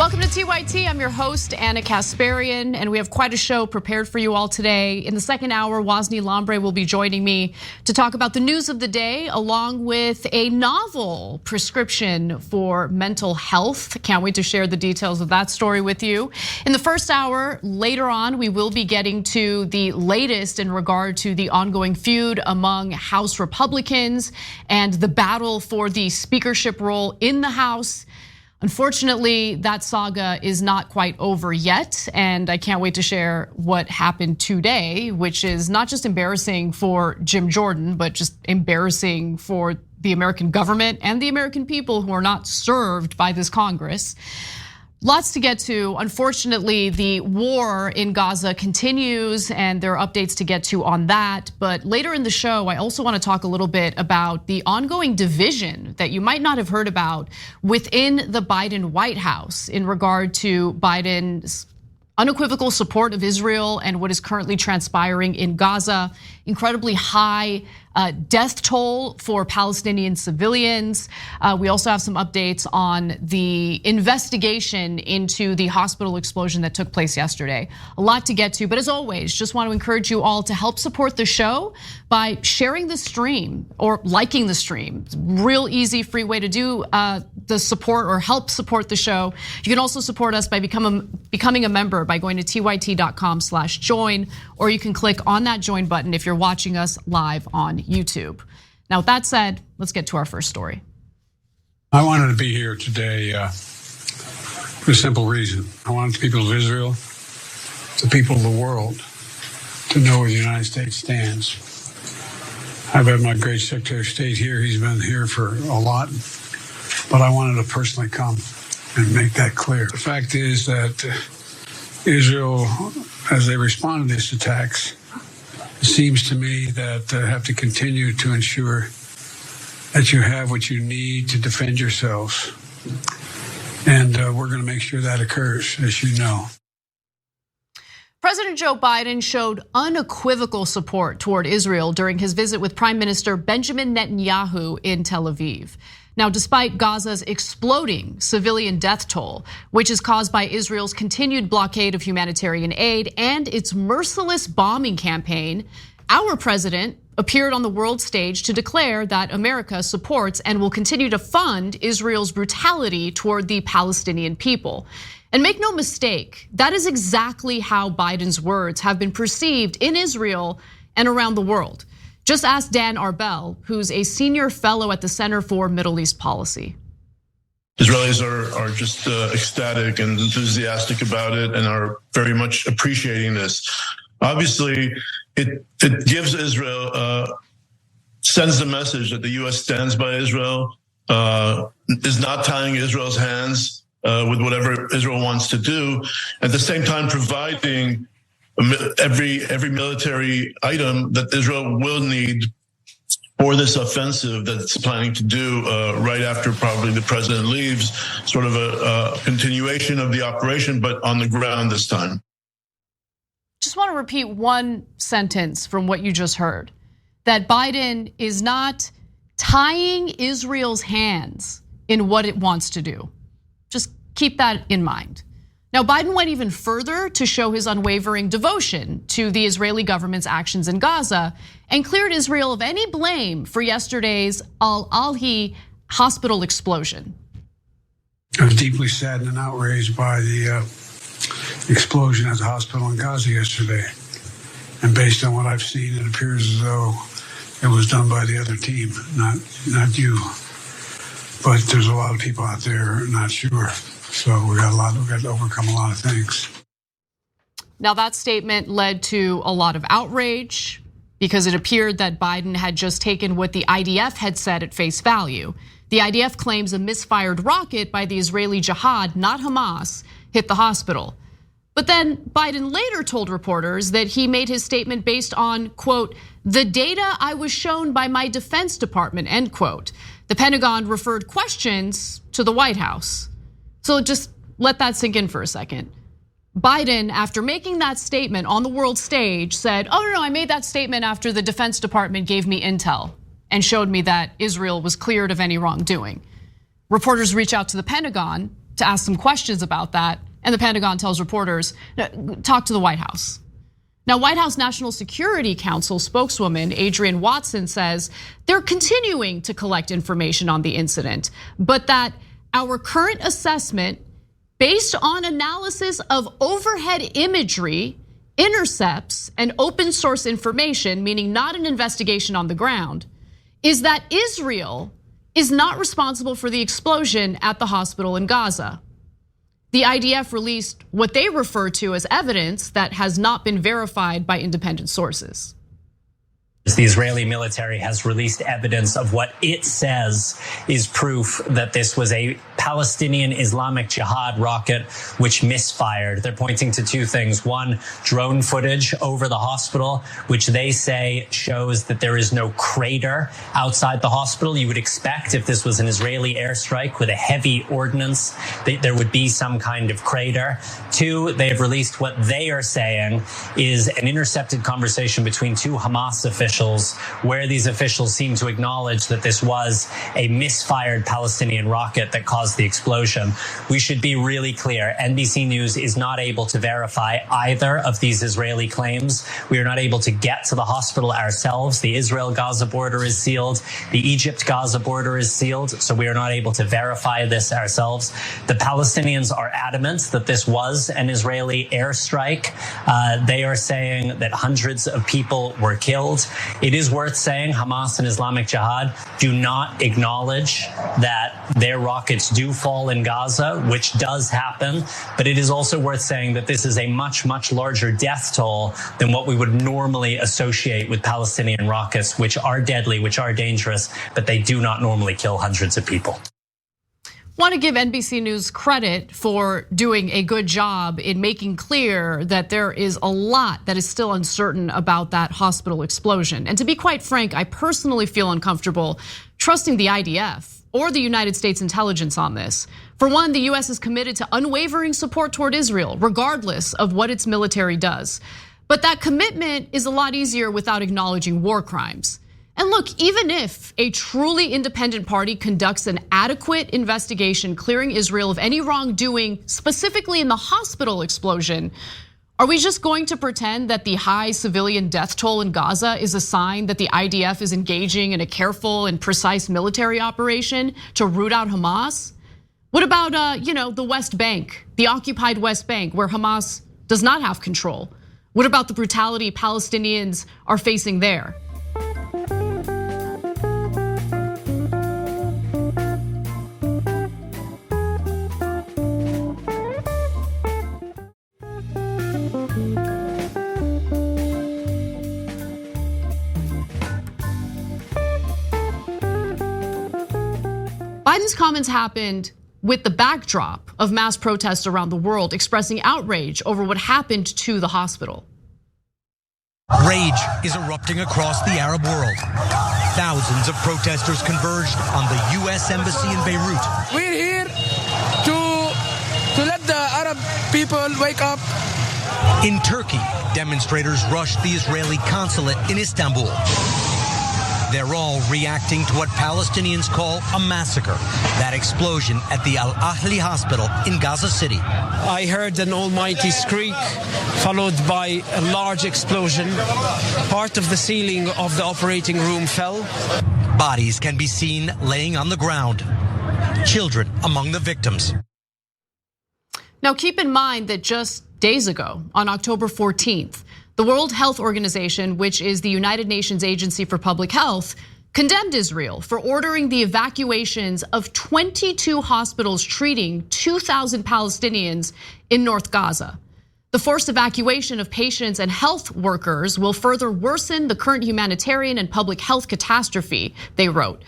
Welcome to TYT. I'm your host, Anna Kasparian, and we have quite a show prepared for you all today. In the second hour, Wosny Lambre will be joining me to talk about the news of the day, along with a novel prescription for mental health. Can't wait to share the details of that story with you. In the first hour, later on, we will be getting to the latest in regard to the ongoing feud among House Republicans and the battle for the speakership role in the House. Unfortunately, that saga is not quite over yet, and I can't wait to share what happened today, which is not just embarrassing for Jim Jordan, but just embarrassing for the American government and the American people who are not served by this Congress. Lots to get to. Unfortunately, the war in Gaza continues, and there are updates to get to on that. But later in the show, I also want to talk a little bit about the ongoing division that you might not have heard about within the Biden White House in regard to Biden's unequivocal support of Israel and what is currently transpiring in Gaza. Incredibly high death toll for Palestinian civilians. We also have some updates on the investigation into the hospital explosion that took place yesterday. A lot to get to, but as always, just want to encourage you all to help support the show by sharing the stream or liking the stream. It's a real easy, free way to do the support or help support the show. You can also support us by becoming a member by going to tyt.com/join, or you can click on that join button if you're watching us live on YouTube. Now, with that said, let's get to our first story. I wanted to be here today for a simple reason. I wanted the people of Israel, the people of the world, to know where the United States stands. I've had my great Secretary of State here. He's been here for a lot, but I wanted to personally come and make that clear. The fact is that Israel, as they respond to these attacks, it seems to me that have to continue to ensure that you have what you need to defend yourselves. And we're going to make sure that occurs, as you know. President Joe Biden showed unequivocal support toward Israel during his visit with Prime Minister Benjamin Netanyahu in Tel Aviv. Now, despite Gaza's exploding civilian death toll, which is caused by Israel's continued blockade of humanitarian aid and its merciless bombing campaign, our president appeared on the world stage to declare that America supports and will continue to fund Israel's brutality toward the Palestinian people. And make no mistake, that is exactly how Biden's words have been perceived in Israel and around the world. Just ask Dan Arbel, who's a senior fellow at the Center for Middle East Policy. Israelis are just ecstatic and enthusiastic about it and are very much appreciating this. Obviously, it gives Israel, sends the message that the US stands by Israel, is not tying Israel's hands with whatever Israel wants to do. At the same time, providing every military item that Israel will need for this offensive that it's planning to do right after probably the president leaves, sort of a continuation of the operation, but on the ground this time. Just want to repeat one sentence from what you just heard, that Biden is not tying Israel's hands in what it wants to do. Just keep that in mind. Now, Biden went even further to show his unwavering devotion to the Israeli government's actions in Gaza and cleared Israel of any blame for yesterday's Al-Alhi hospital explosion. I was deeply saddened and outraged by the explosion at the hospital in Gaza yesterday. And based on what I've seen, it appears as though it was done by the other team, not you. But there's a lot of people out there not sure. So we got to overcome a lot of things. Now, that statement led to a lot of outrage because it appeared that Biden had just taken what the IDF had said at face value. The IDF claims a misfired rocket by the Israeli Jihad, not Hamas, hit the hospital. But then Biden later told reporters that he made his statement based on, quote, the data I was shown by my Defense Department, end quote. The Pentagon referred questions to the White House. So just let that sink in for a second. Biden, after making that statement on the world stage, said, oh no, I made that statement after the Defense Department gave me intel and showed me that Israel was cleared of any wrongdoing. Reporters reach out to the Pentagon to ask some questions about that. And the Pentagon tells reporters, talk to the White House. Now, White House National Security Council spokeswoman Adrienne Watson says they're continuing to collect information on the incident, but that our current assessment, based on analysis of overhead imagery, intercepts, and open source information, meaning not an investigation on the ground, is that Israel is not responsible for the explosion at the hospital in Gaza. The IDF released what they refer to as evidence that has not been verified by independent sources. The Israeli military has released evidence of what it says is proof that this was a Palestinian Islamic Jihad rocket which misfired. They're pointing to two things. One, drone footage over the hospital, which they say shows that there is no crater outside the hospital. You would expect if this was an Israeli airstrike with a heavy ordnance, that there would be some kind of crater. Two, they have released what they are saying is an intercepted conversation between two Hamas officials, where these officials seem to acknowledge that this was a misfired Palestinian rocket that caused the explosion. We should be really clear. NBC News is not able to verify either of these Israeli claims. We are not able to get to the hospital ourselves. The Israel-Gaza border is sealed. The Egypt-Gaza border is sealed. So we are not able to verify this ourselves. The Palestinians are adamant that this was an Israeli airstrike. They are saying that hundreds of people were killed. It is worth saying Hamas and Islamic Jihad do not acknowledge that their rockets do fall in Gaza, which does happen. But it is also worth saying that this is a much, much larger death toll than what we would normally associate with Palestinian rockets, which are deadly, which are dangerous, but they do not normally kill hundreds of people. Want to give NBC News credit for doing a good job in making clear that there is a lot that is still uncertain about that hospital explosion. And to be quite frank, I personally feel uncomfortable trusting the IDF or the United States intelligence on this. For one, the US is committed to unwavering support toward Israel, regardless of what its military does. But that commitment is a lot easier without acknowledging war crimes. And look, even if a truly independent party conducts an adequate investigation clearing Israel of any wrongdoing, specifically in the hospital explosion, are we just going to pretend that the high civilian death toll in Gaza is a sign that the IDF is engaging in a careful and precise military operation to root out Hamas? What about the West Bank, the occupied West Bank, where Hamas does not have control? What about the brutality Palestinians are facing there? Biden's comments happened with the backdrop of mass protests around the world expressing outrage over what happened to the hospital. Rage is erupting across the Arab world. Thousands of protesters converged on the US Embassy in Beirut. We're here to let the Arab people wake up. In Turkey, demonstrators rushed the Israeli consulate in Istanbul. They're all reacting to what Palestinians call a massacre, that explosion at the Al-Ahli hospital in Gaza City. I heard an almighty skreek, followed by a large explosion. Part of the ceiling of the operating room fell. Bodies can be seen laying on the ground. Children among the victims. Now keep in mind that just days ago, on October 14th, the World Health Organization, which is the United Nations Agency for Public Health, condemned Israel for ordering the evacuations of 22 hospitals treating 2,000 Palestinians in North Gaza. The forced evacuation of patients and health workers will further worsen the current humanitarian and public health catastrophe, they wrote.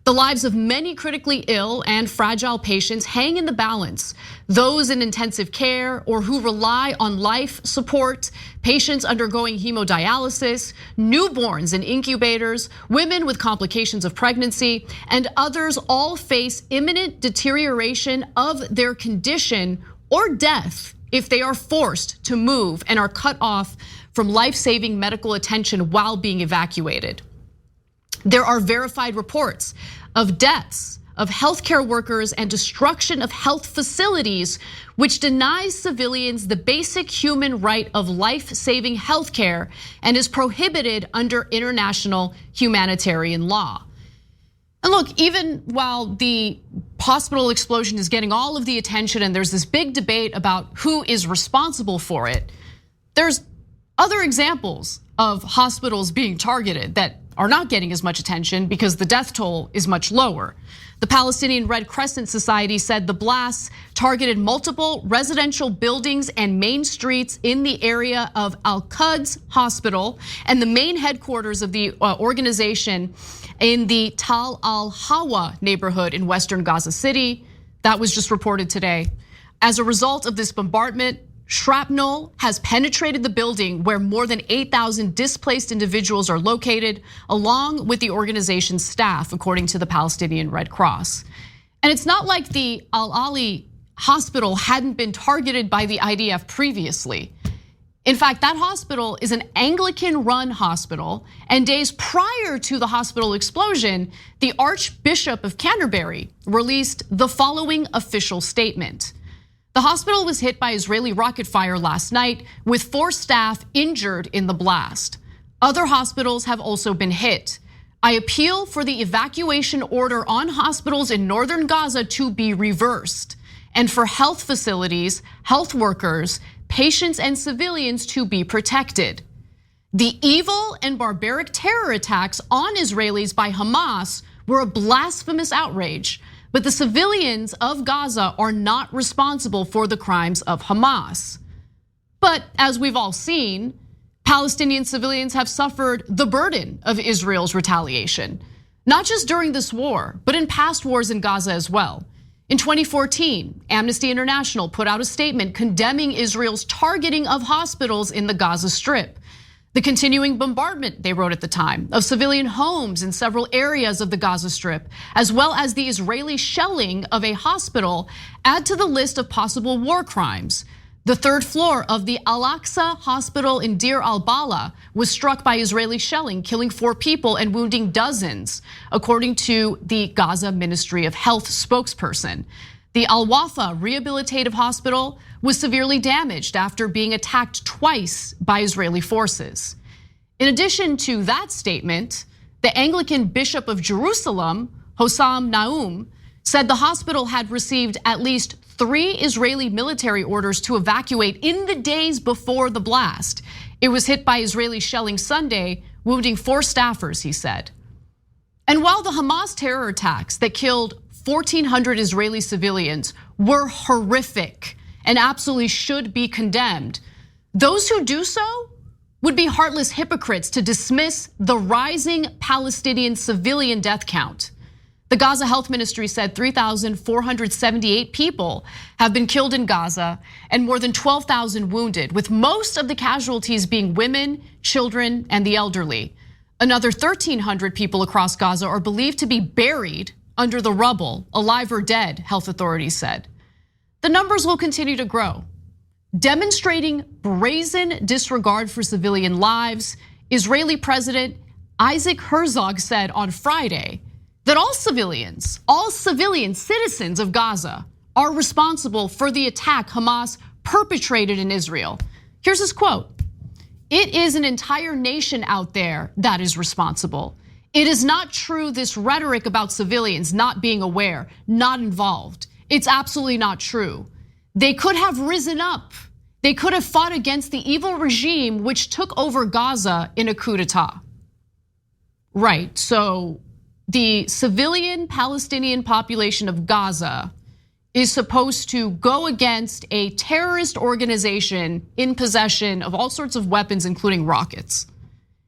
The lives of many critically ill and fragile patients hang in the balance. Those in intensive care or who rely on life support, patients undergoing hemodialysis, newborns in incubators, women with complications of pregnancy, and others all face imminent deterioration of their condition or death if they are forced to move and are cut off from life-saving medical attention while being evacuated. There are verified reports of deaths of healthcare workers and destruction of health facilities, which denies civilians the basic human right of life-saving healthcare and is prohibited under international humanitarian law. And look, even while the hospital explosion is getting all of the attention and there's this big debate about who is responsible for it, there's other examples of hospitals being targeted that are not getting as much attention because the death toll is much lower. The Palestinian Red Crescent Society said the blasts targeted multiple residential buildings and main streets in the area of Al-Quds Hospital and the main headquarters of the organization in the Tal al-Hawa neighborhood in western Gaza City. That was just reported today. As a result of this bombardment, shrapnel has penetrated the building where more than 8,000 displaced individuals are located, along with the organization's staff, according to the Palestinian Red Cross. And it's not like the Al-Ali hospital hadn't been targeted by the IDF previously. In fact, that hospital is an Anglican-run hospital, and days prior to the hospital explosion, the Archbishop of Canterbury released the following official statement. The hospital was hit by Israeli rocket fire last night, with 4 staff injured in the blast. Other hospitals have also been hit. I appeal for the evacuation order on hospitals in northern Gaza to be reversed, and for health facilities, health workers, patients, and civilians to be protected. The evil and barbaric terror attacks on Israelis by Hamas were a blasphemous outrage. But the civilians of Gaza are not responsible for the crimes of Hamas. But as we've all seen, Palestinian civilians have suffered the burden of Israel's retaliation, not just during this war, but in past wars in Gaza as well. In 2014, Amnesty International put out a statement condemning Israel's targeting of hospitals in the Gaza Strip. The continuing bombardment, they wrote at the time, of civilian homes in several areas of the Gaza Strip, as well as the Israeli shelling of a hospital, add to the list of possible war crimes. The 3rd floor of the Al-Aqsa hospital in Deir al-Balah was struck by Israeli shelling, killing 4 people and wounding dozens, according to the Gaza Ministry of Health spokesperson. The Al-Wafa Rehabilitative Hospital was severely damaged after being attacked twice by Israeli forces. In addition to that statement, the Anglican Bishop of Jerusalem, Hossam Naum, said the hospital had received at least 3 Israeli military orders to evacuate in the days before the blast. It was hit by Israeli shelling Sunday, wounding 4 staffers, he said. And while the Hamas terror attacks that killed 1,400 Israeli civilians were horrific and absolutely should be condemned, those who do so would be heartless hypocrites to dismiss the rising Palestinian civilian death count. The Gaza Health Ministry said 3,478 people have been killed in Gaza and more than 12,000 wounded, with most of the casualties being women, children, and the elderly. Another 1,300 people across Gaza are believed to be buried under the rubble, alive or dead, health authorities said. The numbers will continue to grow. Demonstrating brazen disregard for civilian lives, Israeli President Isaac Herzog said on Friday that all civilian citizens of Gaza are responsible for the attack Hamas perpetrated in Israel. Here's his quote: "It is an entire nation out there that is responsible. It is not true, this rhetoric about civilians not being aware, not involved. It's absolutely not true. They could have risen up. They could have fought against the evil regime which took over Gaza in a coup d'etat." Right, so the civilian Palestinian population of Gaza is supposed to go against a terrorist organization in possession of all sorts of weapons, including rockets.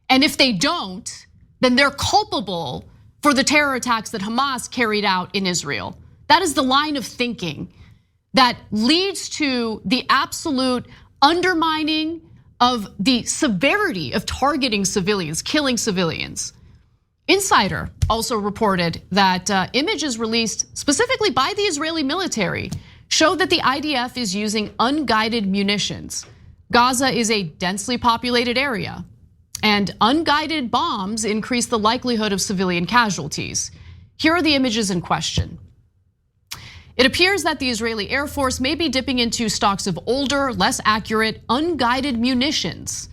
And if they don't, then they're culpable for the terror attacks that Hamas carried out in Israel. That is the line of thinking that leads to the absolute undermining of the severity of targeting civilians, killing civilians. Insider also reported that images released specifically by the Israeli military show that the IDF is using unguided munitions. Gaza is a densely populated area, and unguided bombs increase the likelihood of civilian casualties. Here are the images in question. It appears that the Israeli Air Force may be dipping into stocks of older, less accurate, unguided munitions.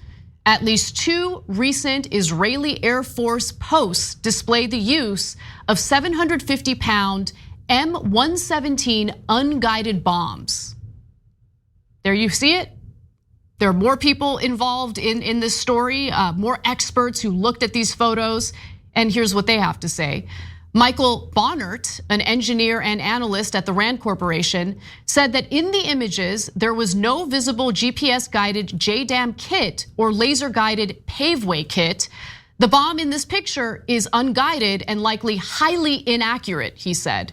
At least 2 recent Israeli Air Force posts display the use of 750-pound M117 unguided bombs. There you see it. There are more people involved in this story, more experts who looked at these photos, and here's what they have to say. Michael Bonnert, an engineer and analyst at the Rand Corporation, said that in the images, there was no visible GPS-guided JDAM kit or laser-guided paveway kit. The bomb in this picture is unguided and likely highly inaccurate, he said.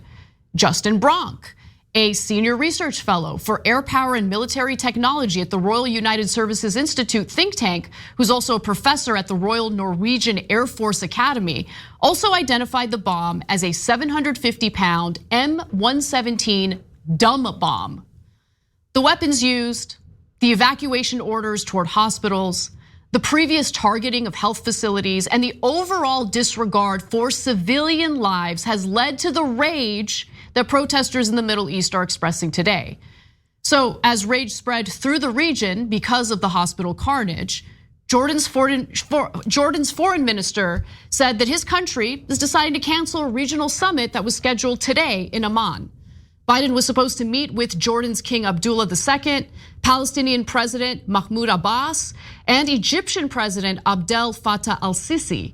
Justin Bronk, a senior research fellow for air power and military technology at the Royal United Services Institute think tank, who's also a professor at the Royal Norwegian Air Force Academy, also identified the bomb as a 750-pound M117 dumb bomb. The weapons used, the evacuation orders toward hospitals, the previous targeting of health facilities, and the overall disregard for civilian lives has led to the rage that protesters in the Middle East are expressing today. So as rage spread through the region because of the hospital carnage, Jordan's foreign minister said that his country is deciding to cancel a regional summit that was scheduled today in Amman. Biden was supposed to meet with Jordan's King Abdullah II, Palestinian President Mahmoud Abbas, and Egyptian President Abdel Fattah al-Sisi.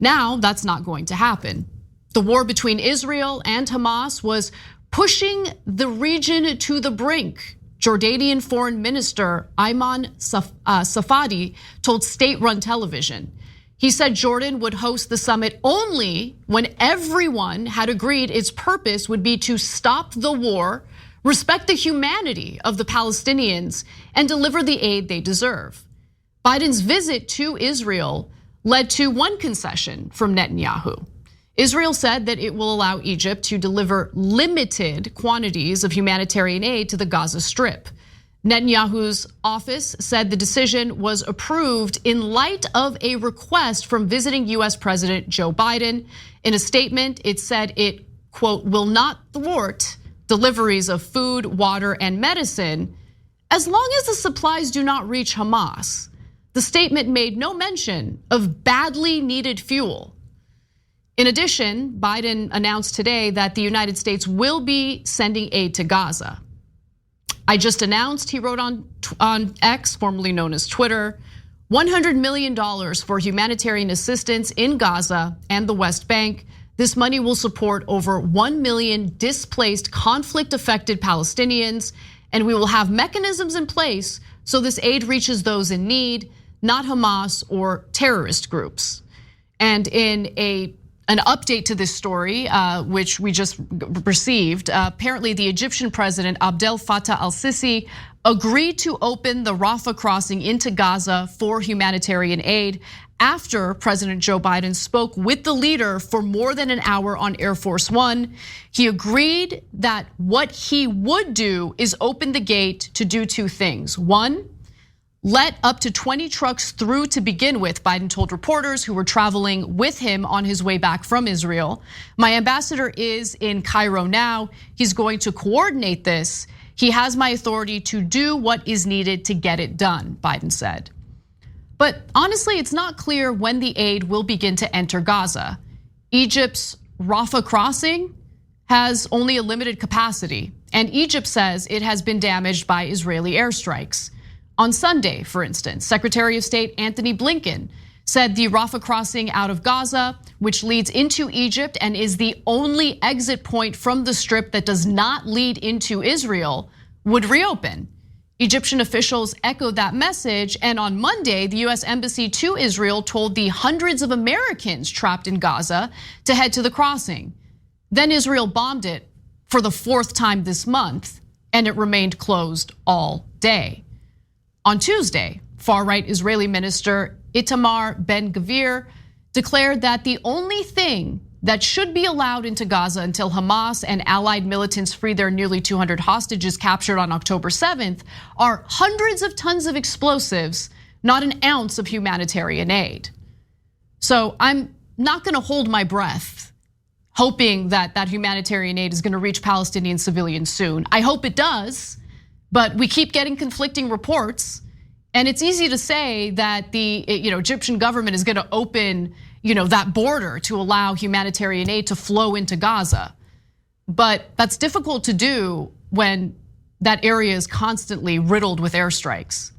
Now that's not going to happen. The war between Israel and Hamas was pushing the region to the brink. Jordanian Foreign Minister Ayman Safadi told state-run television. He said Jordan would host the summit only when everyone had agreed its purpose would be to stop the war, respect the humanity of the Palestinians, and deliver the aid they deserve. Biden's visit to Israel led to one concession from Netanyahu. Israel said that it will allow Egypt to deliver limited quantities of humanitarian aid to the Gaza Strip. Netanyahu's office said the decision was approved in light of a request from visiting US President Joe Biden. In a statement, it said it, quote, will not thwart deliveries of food, water, and medicine as long as the supplies do not reach Hamas. The statement made no mention of badly needed fuel. In addition, Biden announced today that the United States will be sending aid to Gaza. I just announced, he wrote on X, formerly known as Twitter, $100 million for humanitarian assistance in Gaza and the West Bank. This money will support over 1 million displaced, conflict-affected Palestinians, and we will have mechanisms in place so this aid reaches those in need, not Hamas or terrorist groups. And in an update to this story, which we just received, apparently the Egyptian president Abdel Fattah al-Sisi agreed to open the Rafah crossing into Gaza for humanitarian aid after President Joe Biden spoke with the leader for more than an hour on Air Force One. He agreed that what he would do is open the gate to do 2 things. One, let up to 20 trucks through to begin with, Biden told reporters who were traveling with him on his way back from Israel. My ambassador is in Cairo now. He's going to coordinate this. He has my authority to do what is needed to get it done, Biden said. But honestly, it's not clear when the aid will begin to enter Gaza. Egypt's Rafah crossing has only a limited capacity, and Egypt says it has been damaged by Israeli airstrikes. On Sunday, for instance, Secretary of State Antony Blinken said the Rafah crossing out of Gaza, which leads into Egypt and is the only exit point from the Strip that does not lead into Israel, would reopen. Egyptian officials echoed that message, and on Monday, the US Embassy to Israel told the hundreds of Americans trapped in Gaza to head to the crossing. Then Israel bombed it for the 4th time this month, and it remained closed all day. On Tuesday, far-right Israeli minister Itamar Ben-Gvir declared that the only thing that should be allowed into Gaza until Hamas and allied militants free their nearly 200 hostages captured on October 7th are hundreds of tons of explosives, not an ounce of humanitarian aid. So I'm not gonna hold my breath hoping that that humanitarian aid is going to reach Palestinian civilians soon. I hope it does, but we keep getting conflicting reports. And it's easy to say that the Egyptian government is going to open that border to allow humanitarian aid to flow into Gaza. But that's difficult to do when that area is constantly riddled with airstrikes.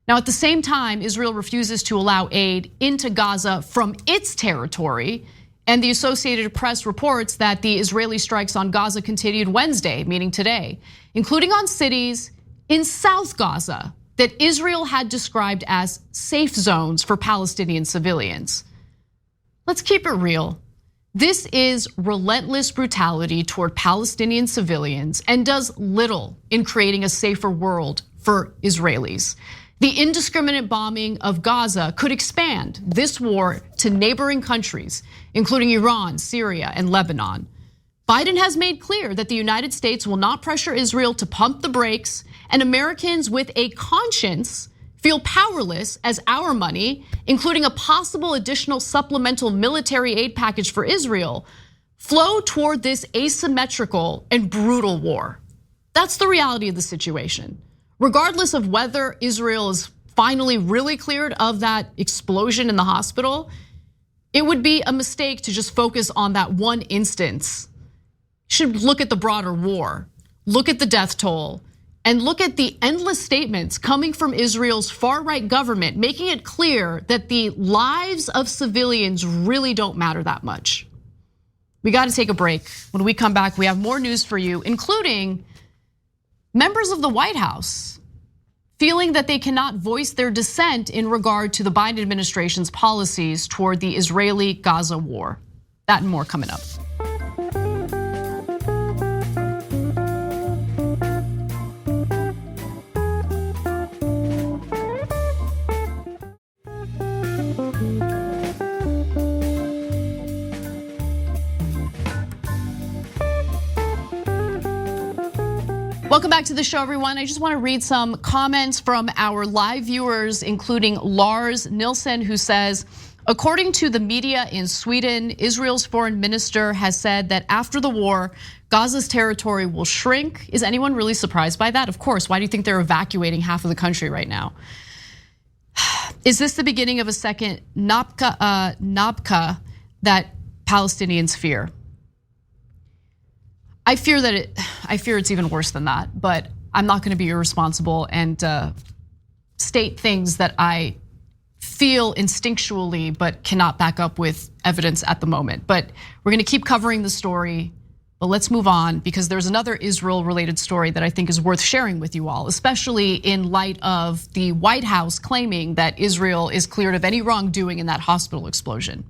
Now, at the same time, Israel refuses to allow aid into Gaza from its territory. And the Associated Press reports that the Israeli strikes on Gaza continued Wednesday, meaning today, including on cities in South Gaza that Israel had described as safe zones for Palestinian civilians. Let's keep it real. This is relentless brutality toward Palestinian civilians and does little in creating a safer world for Israelis. The indiscriminate bombing of Gaza could expand this war to neighboring countries, including Iran, Syria, and Lebanon. Biden has made clear that the United States will not pressure Israel to pump the brakes, and Americans with a conscience feel powerless as our money, including a possible additional supplemental military aid package for Israel, flow toward this asymmetrical and brutal war. That's the reality of the situation. Regardless of whether Israel is finally really cleared of that explosion in the hospital, it would be a mistake to just focus on that one instance. You should look at the broader war, look at the death toll, and look at the endless statements coming from Israel's far-right government, making it clear that the lives of civilians really don't matter that much. We got to take a break. When we come back, we have more news for you, including members of the White House feeling that they cannot voice their dissent in regard to the Biden administration's policies toward the Israeli-Gaza war. That and more coming up. Welcome back to the show, everyone. I just want to read some comments from our live viewers, including Lars Nilsson, who says, according to the media in Sweden, Israel's foreign minister has said that after the war, Gaza's territory will shrink. Is anyone really surprised by that? Of course. Why do you think they're evacuating half of the country right now? Is this the beginning of a second Nabka that Palestinians fear? I fear it's even worse than that, but I'm not going to be irresponsible and state things that I feel instinctually but cannot back up with evidence at the moment. But we're going to keep covering the story, but let's move on because there's another Israel-related story that I think is worth sharing with you all, especially in light of the White House claiming that Israel is cleared of any wrongdoing in that hospital explosion.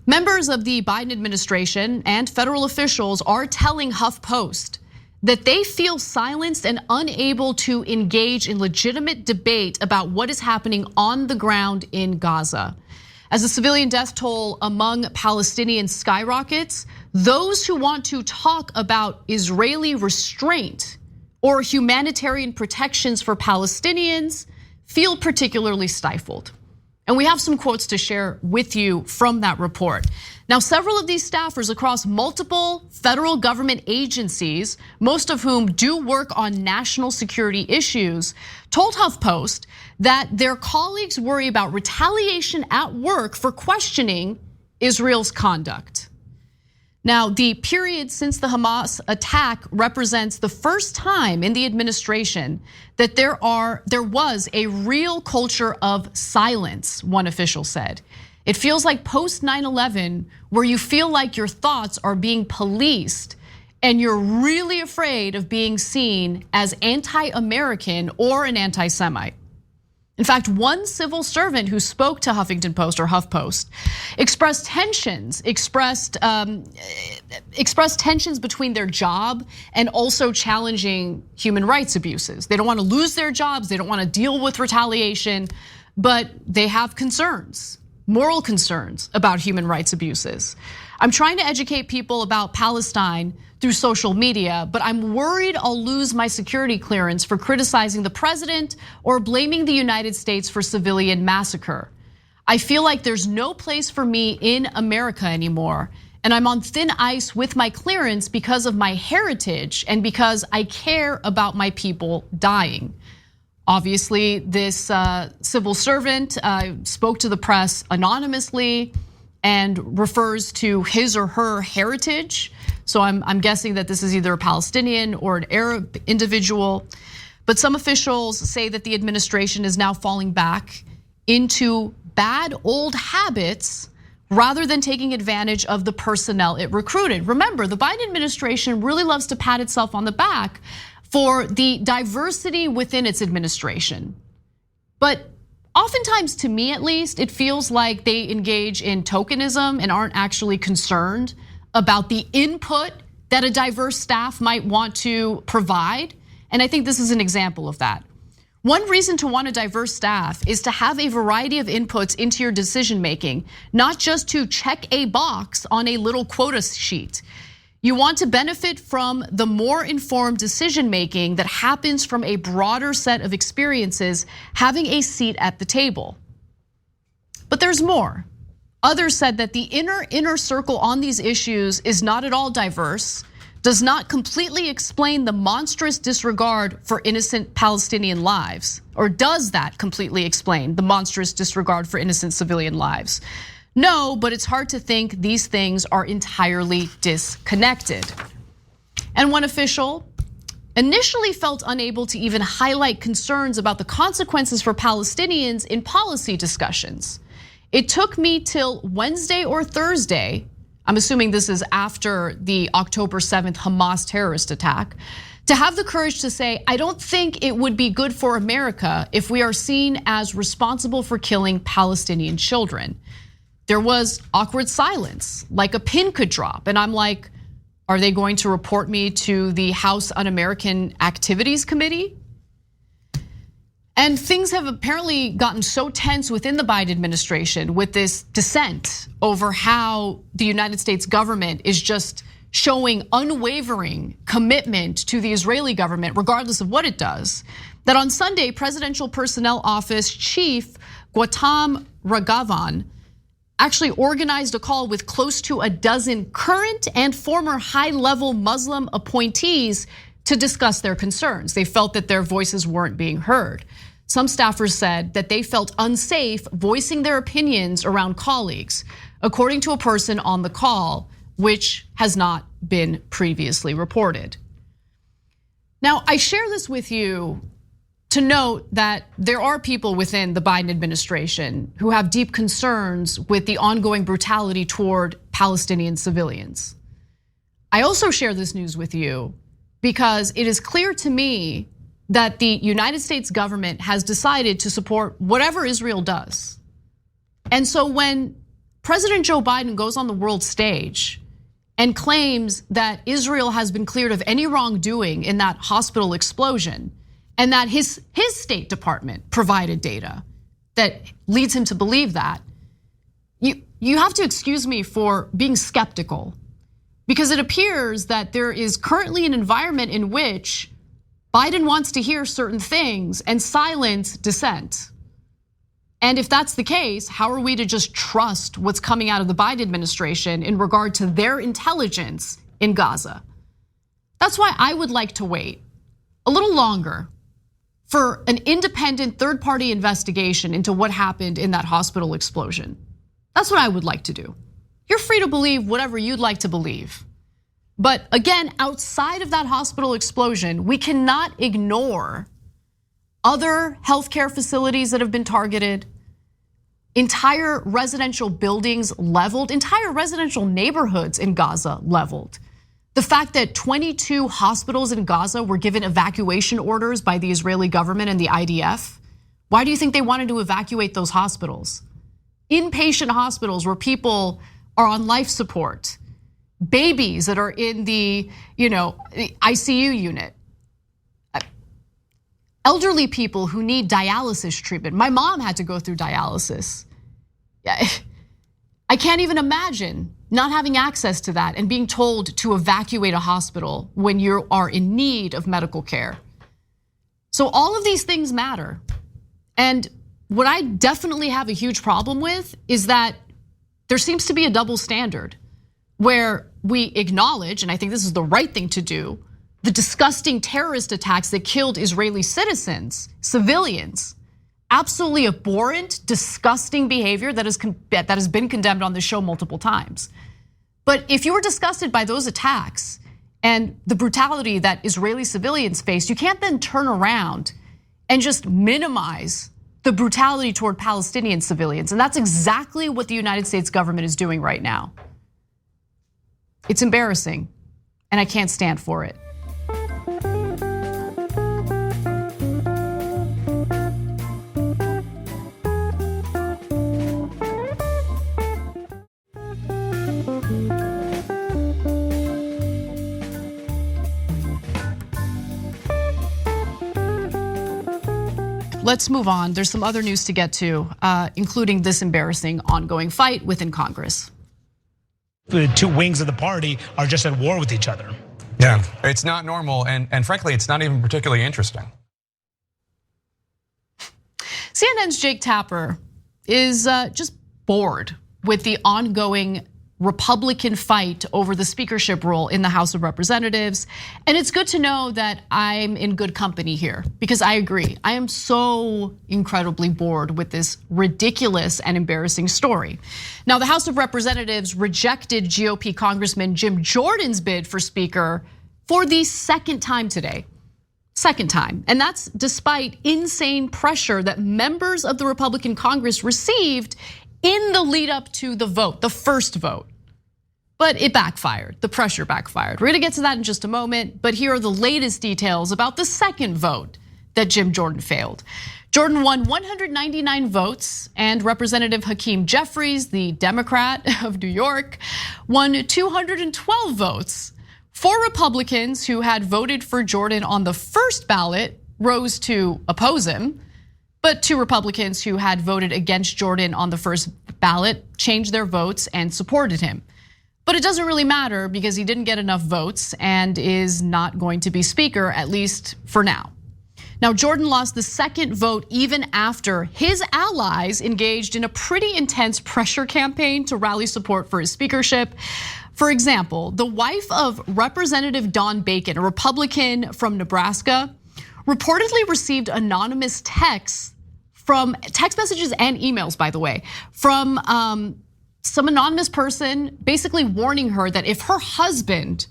Members of the Biden administration and federal officials are telling HuffPost that they feel silenced and unable to engage in legitimate debate about what is happening on the ground in Gaza. As the civilian death toll among Palestinians skyrockets, those who want to talk about Israeli restraint or humanitarian protections for Palestinians feel particularly stifled. And we have some quotes to share with you from that report. Now, several of these staffers across multiple federal government agencies, most of whom do work on national security issues, told HuffPost that their colleagues worry about retaliation at work for questioning Israel's conduct. Now, the period since the Hamas attack represents the first time in the administration that there was a real culture of silence, one official said. It feels like post 9/11, where you feel like your thoughts are being policed and you're really afraid of being seen as anti-American or an anti-Semite. In fact, one civil servant who spoke to Huffington Post or HuffPost expressed tensions between their job and also challenging human rights abuses. They don't want to lose their jobs, they don't want to deal with retaliation, but they have concerns, moral concerns about human rights abuses. I'm trying to educate people about Palestine through social media, but I'm worried I'll lose my security clearance for criticizing the president or blaming the United States for civilian massacre. I feel like there's no place for me in America anymore. And I'm on thin ice with my clearance because of my heritage and because I care about my people dying. Obviously, this civil servant spoke to the press anonymously and refers to his or her heritage. So I'm guessing that this is either a Palestinian or an Arab individual. But some officials say that the administration is now falling back into bad old habits rather than taking advantage of the personnel it recruited. Remember, the Biden administration really loves to pat itself on the back for the diversity within its administration. But oftentimes, to me at least, it feels like they engage in tokenism and aren't actually concerned about the input that a diverse staff might want to provide. And I think this is an example of that. One reason to want a diverse staff is to have a variety of inputs into your decision making, not just to check a box on a little quota sheet. You want to benefit from the more informed decision making that happens from a broader set of experiences, having a seat at the table. But there's more. Others said that the inner circle on these issues is not at all diverse, does not completely explain the monstrous disregard for innocent Palestinian lives, or does that completely explain the monstrous disregard for innocent civilian lives? No, but it's hard to think these things are entirely disconnected. And one official initially felt unable to even highlight concerns about the consequences for Palestinians in policy discussions. It took me till Wednesday or Thursday, I'm assuming this is after the October 7th Hamas terrorist attack, to have the courage to say, I don't think it would be good for America if we are seen as responsible for killing Palestinian children. There was awkward silence, like a pin could drop. And I'm like, are they going to report me to the House Un-American Activities Committee? And things have apparently gotten so tense within the Biden administration with this dissent over how the United States government is just showing unwavering commitment to the Israeli government, regardless of what it does, that on Sunday, Presidential Personnel Office Chief Gautam Raghavan actually organized a call with close to a dozen current and former high-level Muslim appointees to discuss their concerns. They felt that their voices weren't being heard. Some staffers said that they felt unsafe voicing their opinions around colleagues, according to a person on the call, which has not been previously reported. Now, I share this with you to note that there are people within the Biden administration who have deep concerns with the ongoing brutality toward Palestinian civilians. I also share this news with you because it is clear to me that the United States government has decided to support whatever Israel does. And so when President Joe Biden goes on the world stage and claims that Israel has been cleared of any wrongdoing in that hospital explosion, and that his State Department provided data that leads him to believe that, you have to excuse me for being skeptical, because it appears that there is currently an environment in which Biden wants to hear certain things and silence dissent. And if that's the case, how are we to just trust what's coming out of the Biden administration in regard to their intelligence in Gaza? That's why I would like to wait a little longer for an independent third-party investigation into what happened in that hospital explosion. That's what I would like to do. You're free to believe whatever you'd like to believe. But again, outside of that hospital explosion, we cannot ignore other healthcare facilities that have been targeted, entire residential buildings leveled, entire residential neighborhoods in Gaza leveled. The fact that 22 hospitals in Gaza were given evacuation orders by the Israeli government and the IDF. Why do you think they wanted to evacuate those hospitals? Inpatient hospitals where people are on life support, babies that are in the ICU unit, elderly people who need dialysis treatment. My mom had to go through dialysis. I can't even imagine not having access to that and being told to evacuate a hospital when you are in need of medical care. So all of these things matter. And what I definitely have a huge problem with is that there seems to be a double standard where we acknowledge, and I think this is the right thing to do, the disgusting terrorist attacks that killed Israeli citizens, civilians. Absolutely abhorrent, disgusting behavior that has been condemned on the show multiple times. But if you were disgusted by those attacks and the brutality that Israeli civilians faced, you can't then turn around and just minimize the brutality toward Palestinian civilians. And that's exactly what the United States government is doing right now. It's embarrassing, and I can't stand for it. Let's move on. There's some other news to get to, including this embarrassing ongoing fight within Congress. The two wings of the party are just at war with each other. Yeah, it's not normal, and frankly, it's not even particularly interesting. CNN's Jake Tapper is just bored with the ongoing Republican fight over the speakership role in the House of Representatives. And it's good to know that I'm in good company here, because I agree. I am so incredibly bored with this ridiculous and embarrassing story. Now, the House of Representatives rejected GOP Congressman Jim Jordan's bid for Speaker for the second time today. Second time, and that's despite insane pressure that members of the Republican Congress received in the lead up to the vote, the first vote. But it backfired, the pressure backfired. We're gonna get to that in just a moment, but here are the latest details about the second vote that Jim Jordan failed. Jordan won 199 votes, and Representative Hakeem Jeffries, the Democrat of New York, won 212 votes. 4 Republicans who had voted for Jordan on the first ballot rose to oppose him, but 2 Republicans who had voted against Jordan on the first ballot changed their votes and supported him. But it doesn't really matter because he didn't get enough votes and is not going to be Speaker, at least for now. Now, Jordan lost the second vote even after his allies engaged in a pretty intense pressure campaign to rally support for his speakership. For example, the wife of Representative Don Bacon, a Republican from Nebraska, reportedly received anonymous text messages and emails, by the way, from some anonymous person basically warning her that if her husband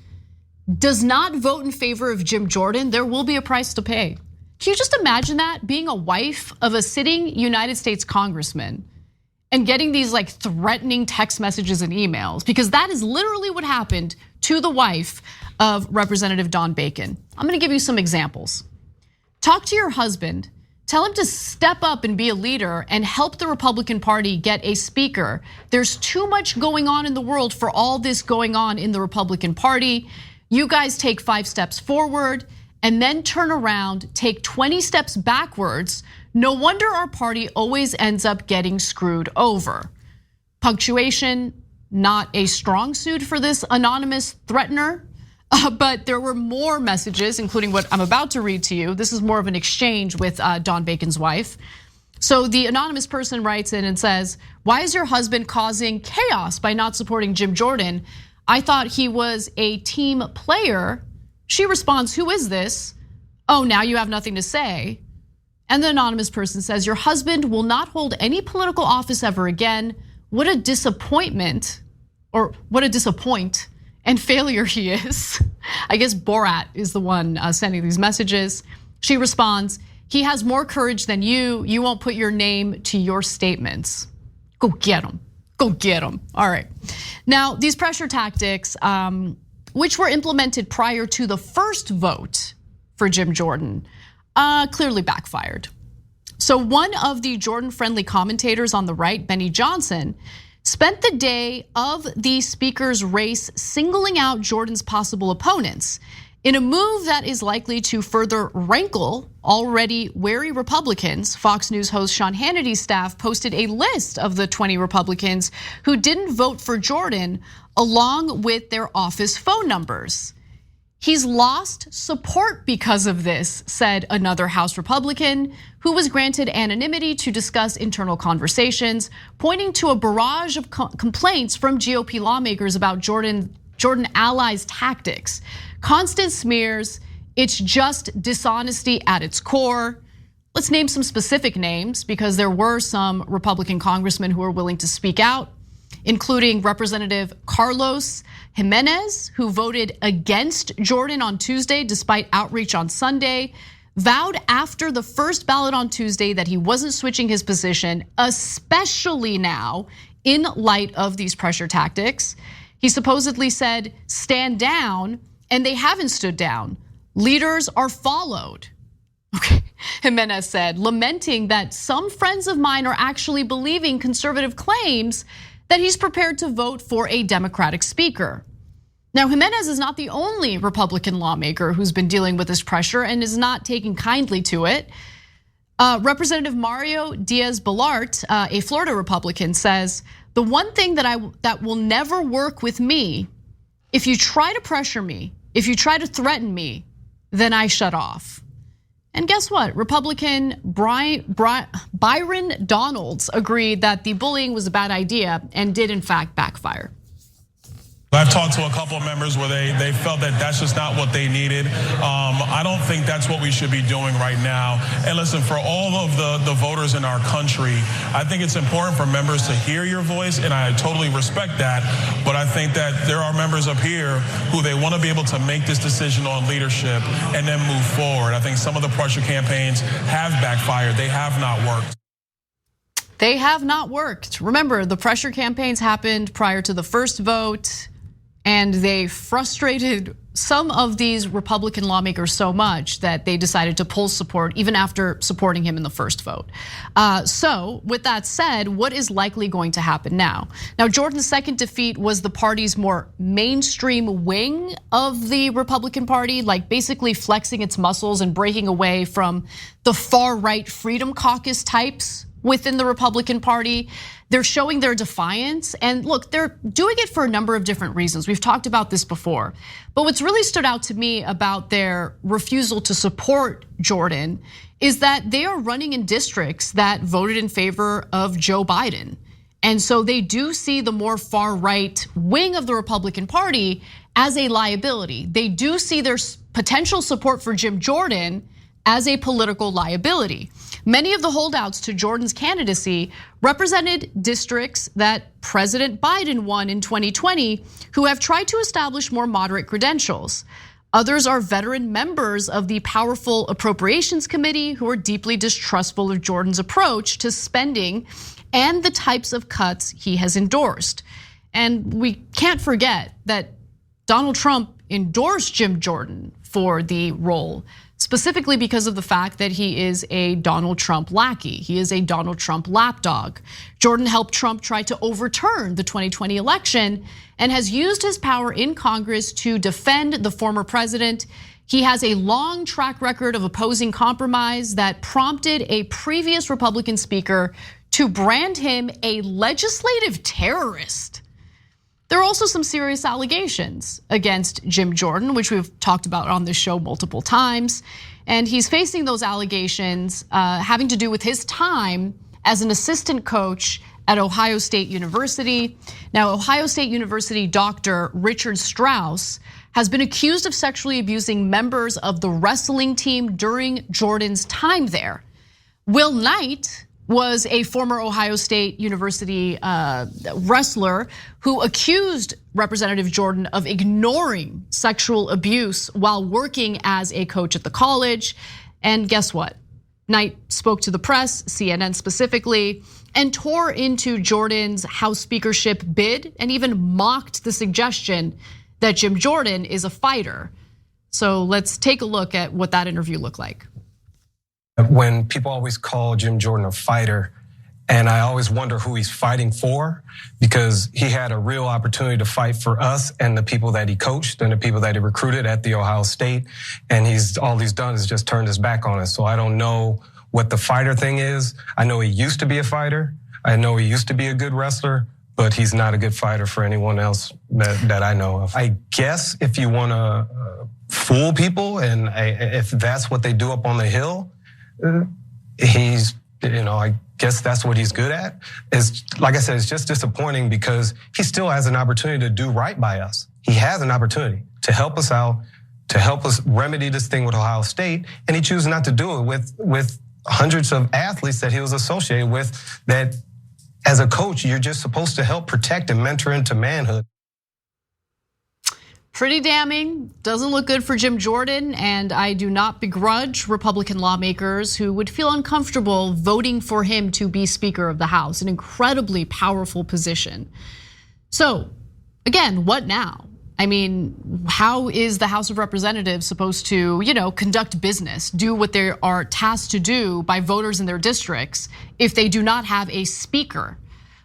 does not vote in favor of Jim Jordan, there will be a price to pay. Can you just imagine that, being a wife of a sitting United States congressman and getting these like threatening text messages and emails? Because that is literally what happened to the wife of Representative Don Bacon. I'm gonna give you some examples. Talk to your husband, tell him to step up and be a leader and help the Republican Party get a speaker. There's too much going on in the world for all this going on in the Republican Party. You guys take 5 steps forward and then turn around, take 20 steps backwards. No wonder our party always ends up getting screwed over. Punctuation, not a strong suit for this anonymous threatener. But there were more messages, including what I'm about to read to you. This is more of an exchange with Don Bacon's wife. So the anonymous person writes in and says, "Why is your husband causing chaos by not supporting Jim Jordan? I thought he was a team player." She responds, "Who is this? Oh, now you have nothing to say." And the anonymous person says, "Your husband will not hold any political office ever again. What a disappointment, or what a disappoint and failure he is." I guess Borat is the one sending these messages. She responds, "He has more courage than you. You won't put your name to your statements. Go get him, go get him." All right. Now, these pressure tactics, which were implemented prior to the first vote for Jim Jordan, clearly backfired. So one of the Jordan-friendly commentators on the right, Benny Johnson, spent the day of the speaker's race singling out Jordan's possible opponents in a move that is likely to further rankle already wary Republicans. Fox News host Sean Hannity's staff posted a list of the 20 Republicans who didn't vote for Jordan along with their office phone numbers. He's lost support because of this, said another House Republican who was granted anonymity to discuss internal conversations, pointing to a barrage of complaints from GOP lawmakers about Jordan allies' tactics. Constant smears, it's just dishonesty at its core. Let's name some specific names because there were some Republican congressmen who were willing to speak out, including Representative Carlos Jimenez, who voted against Jordan on Tuesday despite outreach on Sunday, vowed after the first ballot on Tuesday that he wasn't switching his position, especially now in light of these pressure tactics. He supposedly said, stand down, and they haven't stood down. Leaders are followed. Okay, Jimenez said, lamenting that some friends of mine are actually believing conservative claims that he's prepared to vote for a Democratic speaker. Now, Jimenez is not the only Republican lawmaker who's been dealing with this pressure and is not taking kindly to it. Representative Mario Diaz-Balart, a Florida Republican, says, the one thing that will never work with me, if you try to pressure me, if you try to threaten me, then I shut off. And guess what? Republican Byron Donalds agreed that the bullying was a bad idea and did in fact backfire. I've talked to a couple of members where they felt that that's just not what they needed. I don't think that's what we should be doing right now. And listen, for all of the voters in our country, I think it's important for members to hear your voice, and I totally respect that. But I think that there are members up here who they want to be able to make this decision on leadership and then move forward. I think some of the pressure campaigns have backfired. They have not worked. They have not worked. Remember, the pressure campaigns happened prior to the first vote, and they frustrated some of these Republican lawmakers so much that they decided to pull support even after supporting him in the first vote. So with that said, what is likely going to happen now? Now, Jordan's second defeat was the party's more mainstream wing of the Republican Party, like basically flexing its muscles and breaking away from the far right Freedom Caucus types within the Republican Party. They're showing their defiance, and look, they're doing it for a number of different reasons. We've talked about this before, but what's really stood out to me about their refusal to support Jordan is that they are running in districts that voted in favor of Joe Biden. And so they do see the more far right wing of the Republican Party as a liability. They do see their potential support for Jim Jordan as a political liability. Many of the holdouts to Jordan's candidacy represented districts that President Biden won in 2020 who have tried to establish more moderate credentials. Others are veteran members of the powerful Appropriations Committee who are deeply distrustful of Jordan's approach to spending and the types of cuts he has endorsed. And we can't forget that Donald Trump endorsed Jim Jordan for the role, specifically because of the fact that he is a Donald Trump lackey. He is a Donald Trump lapdog. Jordan helped Trump try to overturn the 2020 election and has used his power in Congress to defend the former president. He has a long track record of opposing compromise that prompted a previous Republican speaker to brand him a legislative terrorist. There are also some serious allegations against Jim Jordan, which we've talked about on this show multiple times. And he's facing those allegations having to do with his time as an assistant coach at Ohio State University. Now, Ohio State University Dr. Richard Strauss has been accused of sexually abusing members of the wrestling team during Jordan's time there. Will Knight was a former Ohio State University wrestler who accused Representative Jordan of ignoring sexual abuse while working as a coach at the college. And guess what? Knight spoke to the press, CNN specifically, and tore into Jordan's House speakership bid and even mocked the suggestion that Jim Jordan is a fighter. So let's take a look at what that interview looked like. When people always call Jim Jordan a fighter, and I always wonder who he's fighting for, because he had a real opportunity to fight for us and the people that he coached and the people that he recruited at the Ohio State. And all he's done is just turned his back on us. So I don't know what the fighter thing is. I know he used to be a fighter. I know he used to be a good wrestler, but he's not a good fighter for anyone else that I know of. I guess if you want to fool people, and if that's what they do up on the Hill, he's, I guess that's what he's good at. It's, like I said, it's just disappointing because he still has an opportunity to do right by us. He has an opportunity to help us out, to help us remedy this thing with Ohio State, and he chooses not to do it with hundreds of athletes that he was associated with that as a coach, you're just supposed to help protect and mentor into manhood. Pretty damning. Doesn't look good for Jim Jordan, and I do not begrudge Republican lawmakers who would feel uncomfortable voting for him to be Speaker of the House, an incredibly powerful position. So, again, what now? I mean, how is the House of Representatives supposed to, conduct business, do what they are tasked to do by voters in their districts if they do not have a speaker?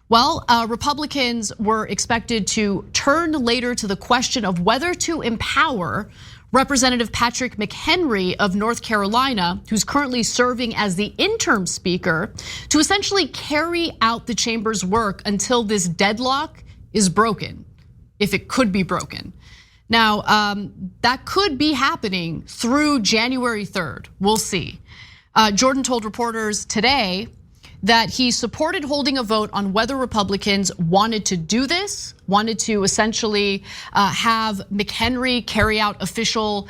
Well, Republicans were expected to turn later to the question of whether to empower Representative Patrick McHenry of North Carolina, who's currently serving as the interim speaker, to essentially carry out the chamber's work until this deadlock is broken, if it could be broken. Now, that could be happening through January 3rd. We'll see. Jordan told reporters today that he supported holding a vote on whether Republicans wanted to do this, wanted to essentially have McHenry carry out official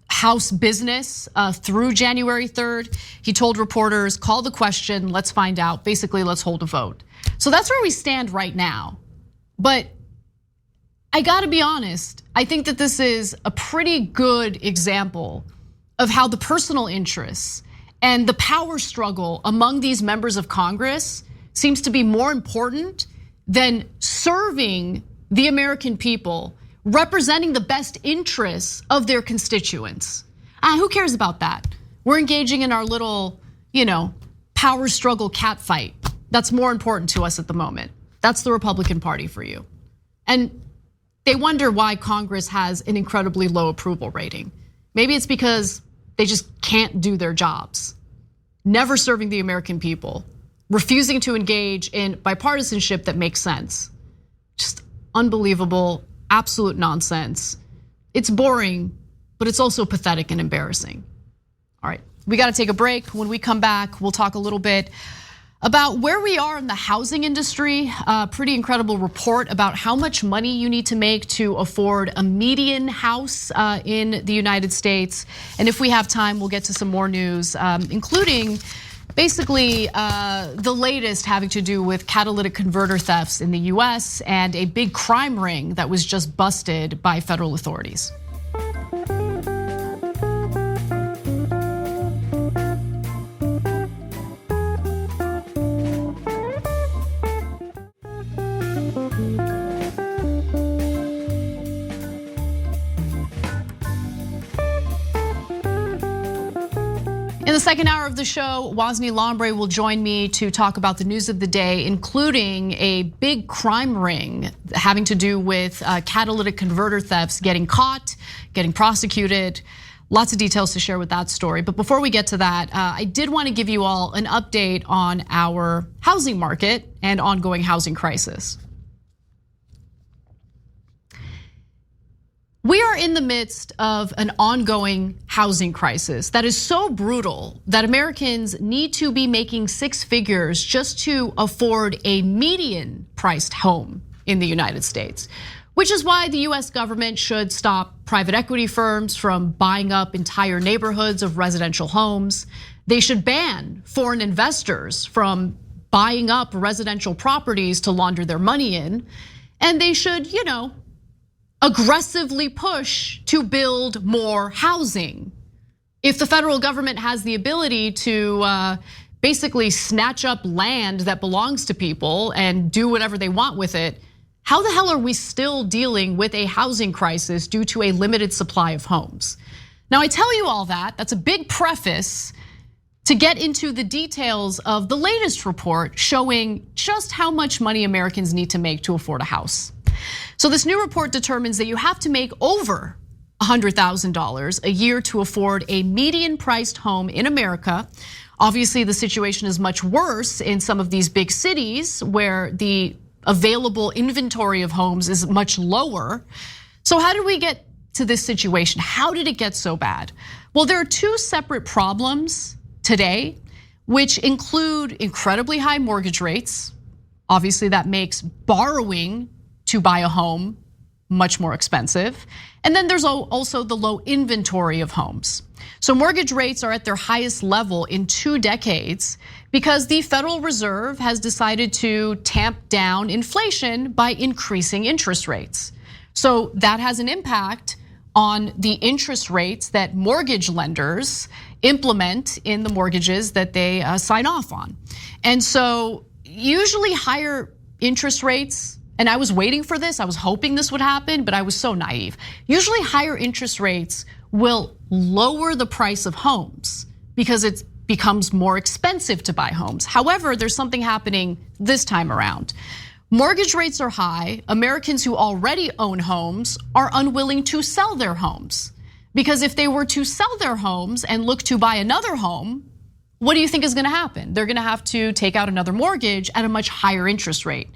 House business through January 3rd. He told reporters, call the question, let's find out. Basically, let's hold a vote. So that's where we stand right now. But I gotta be honest, I think that this is a pretty good example of how the personal interests and the power struggle among these members of Congress seems to be more important than serving the American people, representing the best interests of their constituents. Who cares about that? We're engaging in our little, power struggle catfight. That's more important to us at the moment. That's the Republican Party for you. And they wonder why Congress has an incredibly low approval rating. Maybe it's because they just can't do their jobs. Never serving the American people, refusing to engage in bipartisanship that makes sense. Just unbelievable, absolute nonsense. It's boring, but it's also pathetic and embarrassing. All right, we gotta take a break. When we come back, we'll talk a little bit about where we are in the housing industry. A pretty incredible report about how much money you need to make to afford a median house in the United States. And if we have time, we'll get to some more news, including basically the latest having to do with catalytic converter thefts in the US and a big crime ring that was just busted by federal authorities. In the second hour of the show, Wosny Lambre will join me to talk about the news of the day, including a big crime ring having to do with catalytic converter thefts getting caught, getting prosecuted. Lots of details to share with that story. But before we get to that, I did want to give you all an update on our housing market and ongoing housing crisis. We are in the midst of an ongoing housing crisis that is so brutal that Americans need to be making six figures just to afford a median priced home in the United States, which is why the US government should stop private equity firms from buying up entire neighborhoods of residential homes. They should ban foreign investors from buying up residential properties to launder their money in. And they should, aggressively push to build more housing. If the federal government has the ability to basically snatch up land that belongs to people and do whatever they want with it, how the hell are we still dealing with a housing crisis due to a limited supply of homes? Now, I tell you all that, that's a big preface to get into the details of the latest report showing just how much money Americans need to make to afford a house. So this new report determines that you have to make over $100,000 a year to afford a median priced home in America. Obviously, the situation is much worse in some of these big cities where the available inventory of homes is much lower. So how do we get to this situation? How did it get so bad? Well, there are two separate problems today, which include incredibly high mortgage rates. Obviously, that makes borrowing to buy a home much more expensive. And then there's also the low inventory of homes. So mortgage rates are at their highest level in 2 decades because the Federal Reserve has decided to tamp down inflation by increasing interest rates. So that has an impact on the interest rates that mortgage lenders implement in the mortgages that they sign off on. And so usually higher interest rates, and I was waiting for this, I was hoping this would happen, but I was so naive. Usually higher interest rates will lower the price of homes because it becomes more expensive to buy homes. However, there's something happening this time around. Mortgage rates are high. Americans who already own homes are unwilling to sell their homes. Because if they were to sell their homes and look to buy another home, what do you think is gonna happen? They're gonna have to take out another mortgage at a much higher interest rate.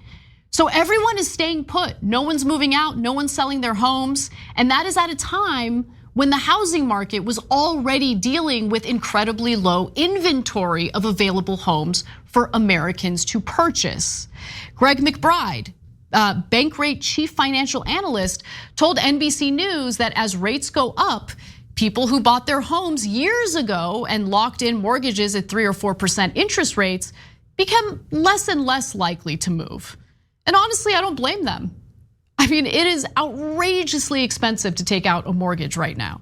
So everyone is staying put. No one's moving out, no one's selling their homes. And that is at a time when the housing market was already dealing with incredibly low inventory of available homes for Americans to purchase. Greg McBride, Bankrate chief financial analyst, told NBC News that as rates go up, people who bought their homes years ago and locked in mortgages at 3 or 4% interest rates become less and less likely to move. And honestly, I don't blame them. I mean, it is outrageously expensive to take out a mortgage right now.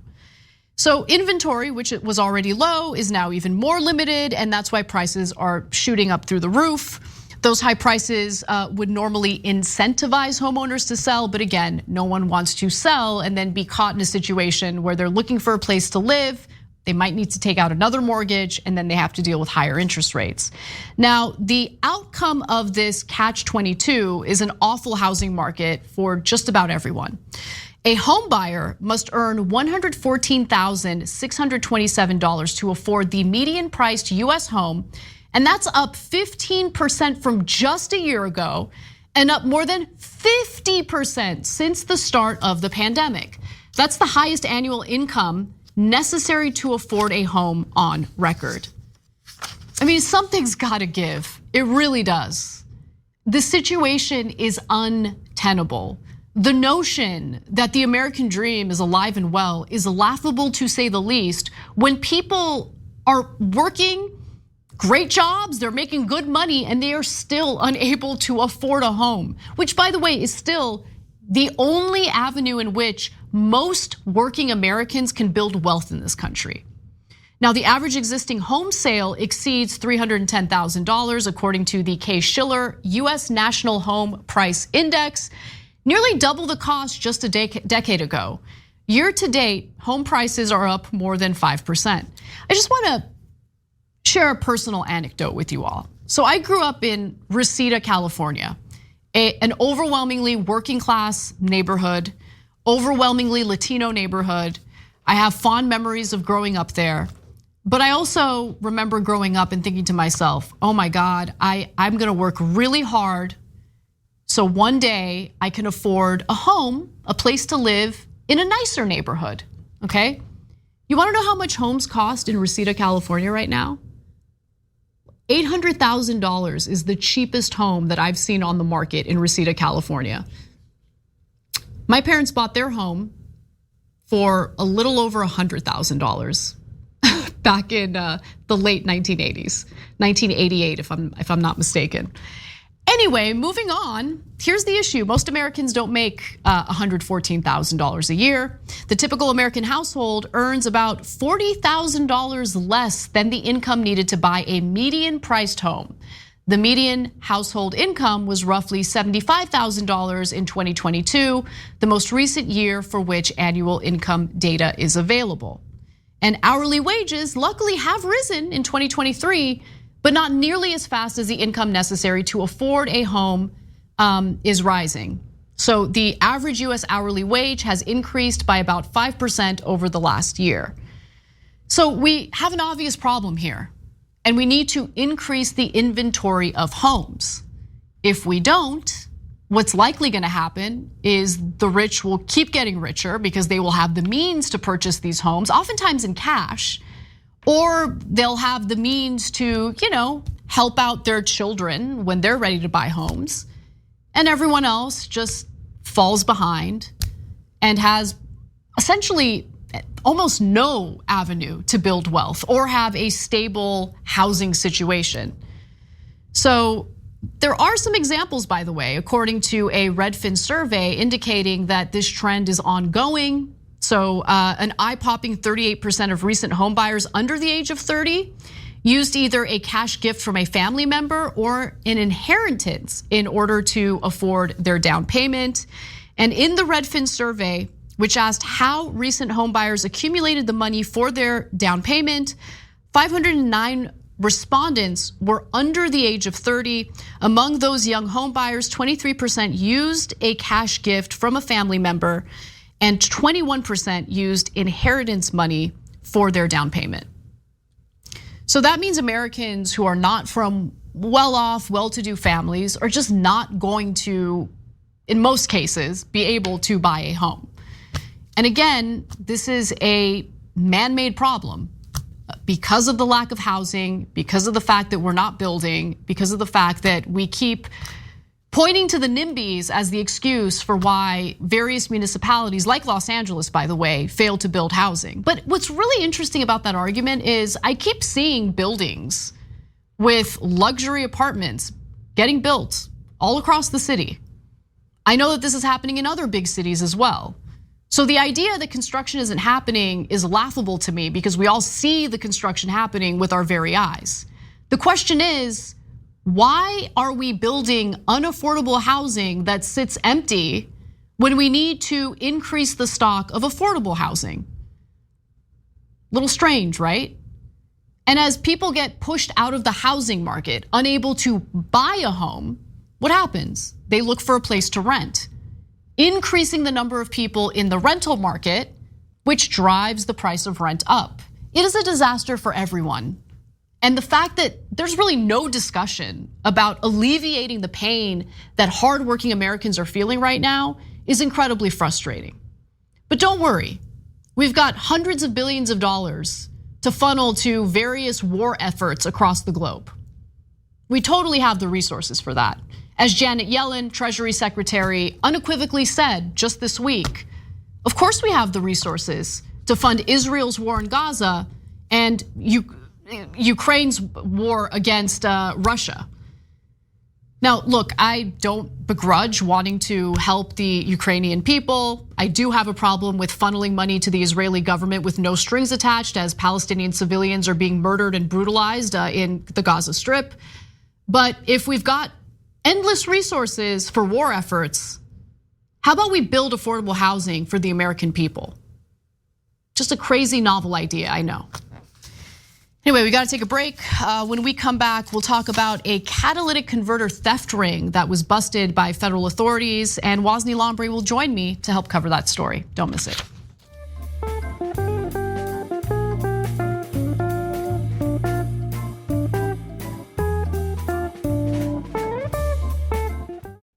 So inventory, which it was already low, is now even more limited, and that's why prices are shooting up through the roof. Those high prices would normally incentivize homeowners to sell, but again, no one wants to sell and then be caught in a situation where they're looking for a place to live. They might need to take out another mortgage, and then they have to deal with higher interest rates. Now, the outcome of this catch-22 is an awful housing market for just about everyone. A home buyer must earn $114,627 to afford the median-priced US home, and that's up 15% from just a year ago, and up more than 50% since the start of the pandemic. That's the highest annual income necessary to afford a home on record. I mean, something's gotta give. It really does. The situation is untenable. The notion that the American dream is alive and well is laughable to say the least when people are working great jobs, they're making good money, and they are still unable to afford a home, which by the way is still the only avenue in which most working Americans can build wealth in this country. Now, the average existing home sale exceeds $310,000 according to the Case-Shiller US National Home Price Index, nearly double the cost just a decade ago. Year to date, home prices are up more than 5%. I just wanna share a personal anecdote with you all. So I grew up in Reseda, California, an overwhelmingly working class neighborhood, overwhelmingly Latino neighborhood. I have fond memories of growing up there. But I also remember growing up and thinking to myself, oh my God, I'm gonna work really hard so one day I can afford a home, a place to live in a nicer neighborhood, okay? You wanna know how much homes cost in Reseda, California right now? $800,000 is the cheapest home that I've seen on the market in Reseda, California. My parents bought their home for a little over $100,000 back in the late 1980s, 1988 if I'm not mistaken. Anyway, moving on, here's the issue. Most Americans don't make $114,000 a year. The typical American household earns about $40,000 less than the income needed to buy a median priced home. The median household income was roughly $75,000 in 2022, the most recent year for which annual income data is available. And hourly wages luckily have risen in 2023, but not nearly as fast as the income necessary to afford a home is rising. So the average US hourly wage has increased by about 5% over the last year. So we have an obvious problem here, and we need to increase the inventory of homes. If we don't, what's likely going to happen is the rich will keep getting richer because they will have the means to purchase these homes, oftentimes in cash, or they'll have the means to, help out their children when they're ready to buy homes. And everyone else just falls behind and has essentially almost no avenue to build wealth or have a stable housing situation. So there are some examples, by the way, according to a Redfin survey indicating that this trend is ongoing. So an eye-popping 38% of recent homebuyers under the age of 30 used either a cash gift from a family member or an inheritance in order to afford their down payment. And in the Redfin survey, which asked how recent homebuyers accumulated the money for their down payment, 509 respondents were under the age of 30. Among those young homebuyers, 23% used a cash gift from a family member and 21% used inheritance money for their down payment. So that means Americans who are not from well-off, well-to-do families are just not going to, in most cases, be able to buy a home. And again, this is a man-made problem because of the lack of housing, because of the fact that we're not building, because of the fact that we keep pointing to the NIMBYs as the excuse for why various municipalities, like Los Angeles, by the way, failed to build housing. But what's really interesting about that argument is I keep seeing buildings with luxury apartments getting built all across the city. I know that this is happening in other big cities as well. So the idea that construction isn't happening is laughable to me because we all see the construction happening with our very eyes. The question is, why are we building unaffordable housing that sits empty when we need to increase the stock of affordable housing? Little strange, right? And as people get pushed out of the housing market, unable to buy a home, what happens? They look for a place to rent, increasing the number of people in the rental market, which drives the price of rent up. It is a disaster for everyone. And the fact that there's really no discussion about alleviating the pain that hardworking Americans are feeling right now is incredibly frustrating. But don't worry, we've got hundreds of billions of dollars to funnel to various war efforts across the globe. We totally have the resources for that. As Janet Yellen, Treasury Secretary, unequivocally said just this week, of course we have the resources to fund Israel's war in Gaza and Ukraine's war against Russia. Now, look, I don't begrudge wanting to help the Ukrainian people. I do have a problem with funneling money to the Israeli government with no strings attached as Palestinian civilians are being murdered and brutalized in the Gaza Strip. But if we've got endless resources for war efforts, how about we build affordable housing for the American people? Just a crazy novel idea, I know. Anyway, we gotta take a break. When we come back, we'll talk about a catalytic converter theft ring that was busted by federal authorities, and Wosny Lambre will join me to help cover that story. Don't miss it.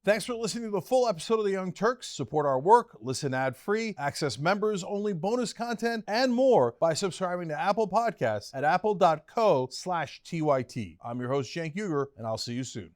Thanks for listening to the full episode of The Young Turks. Support our work, listen ad-free, access members-only bonus content, and more by subscribing to Apple Podcasts at apple.co/TYT. I'm your host, Cenk Uygur, and I'll see you soon.